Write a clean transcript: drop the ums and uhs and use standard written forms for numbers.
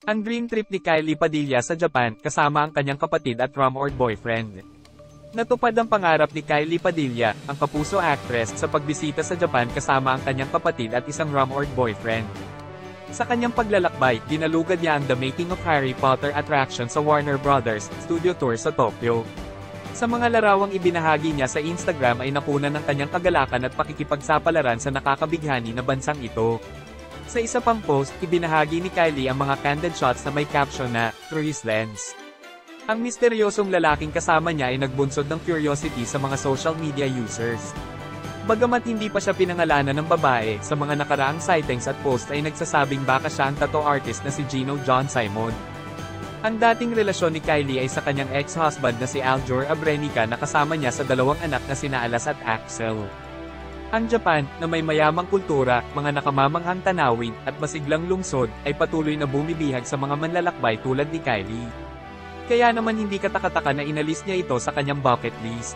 Ang dream trip ni Kylie Padilla sa Japan kasama ang kanyang kapatid at rumored boyfriend. Natupad ang pangarap ni Kylie Padilla, ang kapuso actress, sa pagbisita sa Japan kasama ang kanyang kapatid at isang rumored boyfriend. Sa kanyang paglalakbay, dinalugad niya ang The Making of Harry Potter attraction sa Warner Brothers Studio Tour sa Tokyo. Sa mga larawang ibinahagi niya sa Instagram ay napunan ng kanyang kagalakan at pakikipagsapalaran sa nakakabighani na bansang ito. Sa isa pang post, ibinahagi ni Kylie ang mga candid shots na may caption na, "Through his lens." Ang misteryosong lalaking kasama niya ay nagbunsod ng curiosity sa mga social media users. Bagamat hindi pa siya pinangalanan ng babae, sa mga nakaraang sightings at post ay nagsasabing baka siya ang tattoo artist na si Gino John Simon. Ang dating relasyon ni Kylie ay sa kanyang ex-husband na si Aljur Abrenica na kasama niya sa dalawang anak na sina Alas at Axel. Ang Japan, na may mayamang kultura, mga nakamamanghang tanawin, at masiglang lungsod, ay patuloy na bumibihag sa mga manlalakbay tulad ni Kylie. Kaya naman hindi katakataka na inalis niya ito sa kanyang bucket list.